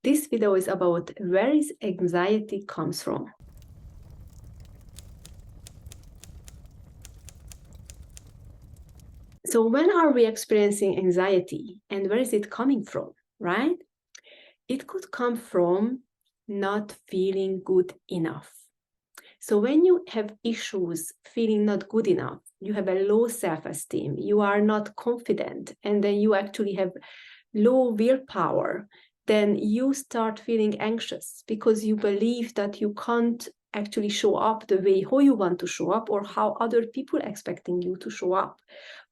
This video is about where is anxiety comes from. So when are we experiencing anxiety and where is it coming from, right? It could come from not feeling good enough. So when you have issues feeling not good enough, you have a low self-esteem, you are not confident, and then you actually have low willpower, then you start feeling anxious because you believe that you can't actually show up the way how you want to show up or how other people expecting you to show up.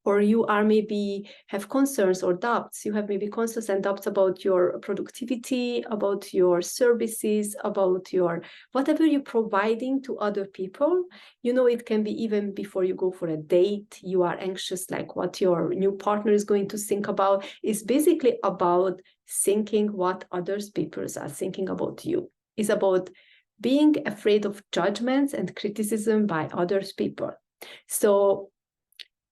Or you are maybe have concerns or doubts. You have maybe concerns and doubts about your productivity, about your services, about your whatever you're providing to other people. You know, it can be even before you go for a date, you are anxious, like what your new partner is going to think about. It's basically about thinking what others people are thinking about you. It's about being afraid of judgments and criticism by others people. So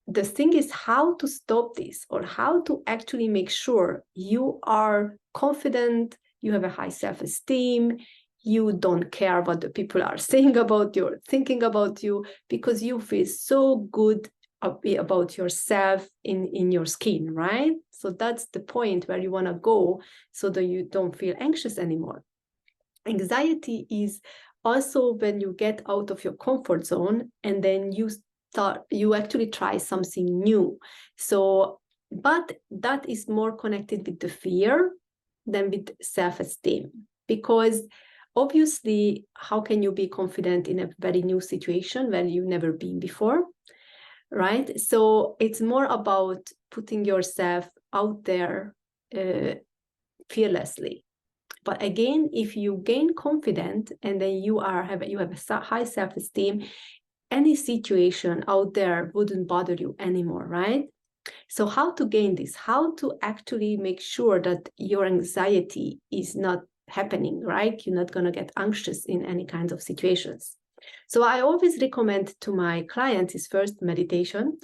the thing is how to stop this, or how to actually make sure you are confident, you have a high self-esteem, you don't care what the people are saying about you or thinking about you, because you feel so good about yourself in your skin, right? So that's the point where you want to go so that you don't feel anxious anymore. Anxiety is also when you get out of your comfort zone and then you actually try something new. So, but that is more connected with the fear than with self-esteem, because obviously, how can you be confident in a very new situation when you've never been before, right? So it's more about putting yourself out there fearlessly. But again, if you gain confidence and then you have a high self-esteem, any situation out there wouldn't bother you anymore, right? So how to gain this? How to actually make sure that your anxiety is not happening, right? You're not going to get anxious in any kinds of situations. So I always recommend to my clients is first meditation.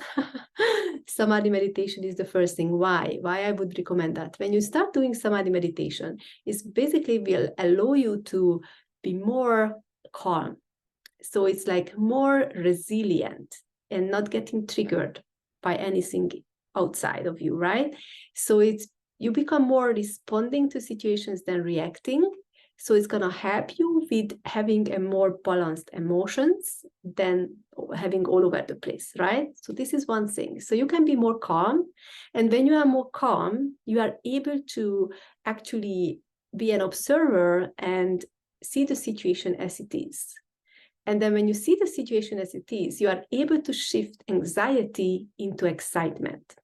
Samadhi meditation is the first thing. Why I would recommend that? When you start doing samadhi meditation, it basically will allow you to be more calm. So it's like more resilient and not getting triggered by anything outside of you, right? So you become more responding to situations than reacting. So it's going to help you with having a more balanced emotions than having all over the place, right? So this is one thing. So you can be more calm. And when you are more calm, you are able to actually be an observer and see the situation as it is. And then when you see the situation as it is, you are able to shift anxiety into excitement.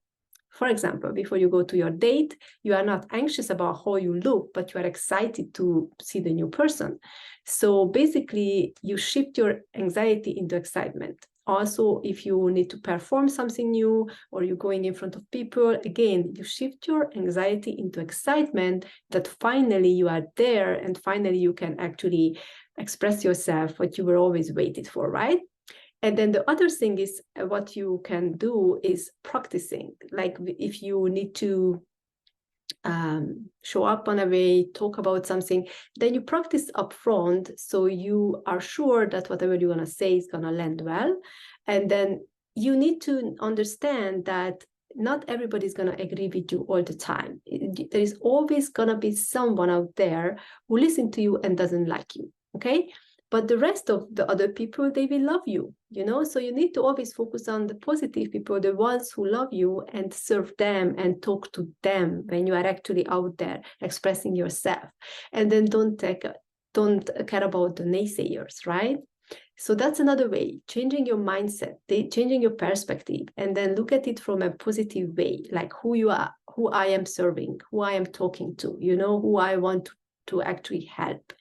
For example, before you go to your date, you are not anxious about how you look, but you are excited to see the new person. So basically, you shift your anxiety into excitement. Also, if you need to perform something new or you're going in front of people, again, you shift your anxiety into excitement that finally you are there and finally you can actually express yourself, what you were always waited for, right? And then the other thing is what you can do is practicing. Like if you need to show up on a way, talk about something, then you practice up front so you are sure that whatever you're going to say is going to land well. And then you need to understand that not everybody's going to agree with you all the time. There is always going to be someone out there who listens to you and doesn't like you, okay? But the rest of the other people, they will love you, you know? So you need to always focus on the positive people, the ones who love you, and serve them and talk to them when you are actually out there expressing yourself. And then don't care about the naysayers, right? So that's another way, changing your mindset, changing your perspective, and then look at it from a positive way, like who you are, who I am serving, who I am talking to, you know, who I want to actually help.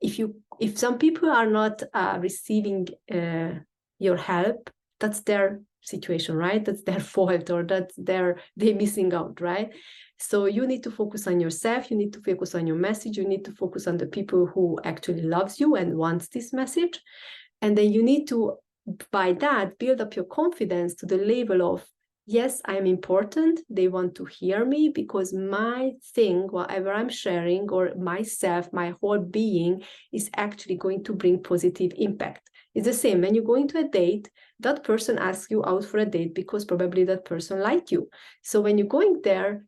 If some people are not receiving your help, that's their situation, right? That's their fault, or they're missing out, right? So you need to focus on yourself, you need to focus on your message, you need to focus on the people who actually loves you and wants this message. And then you need to, by that, build up your confidence to the level of Yes, I'm important. They want to hear me because my thing, whatever I'm sharing, or myself, my whole being, is actually going to bring positive impact. It's the same when you go into a date, that person asks you out for a date because probably that person liked you. So when you're going there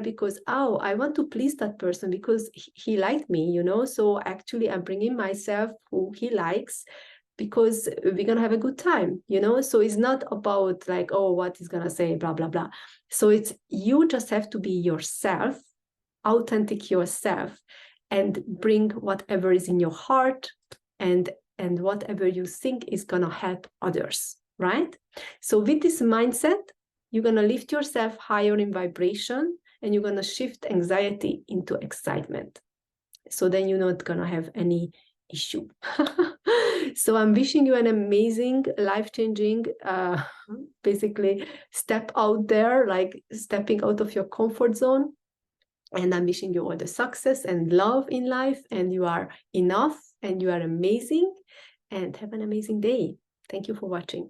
because, oh, I want to please that person because he liked me, you know? So actually I'm bringing myself who he likes, because we're going to have a good time, you know? So it's not about like, oh, what he's going to say, blah, blah, blah. So it's, you just have to be yourself, authentic yourself, and bring whatever is in your heart and whatever you think is going to help others, right? So with this mindset, you're going to lift yourself higher in vibration, and you're going to shift anxiety into excitement. So then you're not going to have any issue. So I'm wishing you an amazing, life-changing, basically step out there, like stepping out of your comfort zone. And I'm wishing you all the success and love in life, and you are enough and you are amazing, and have an amazing day. Thank you for watching.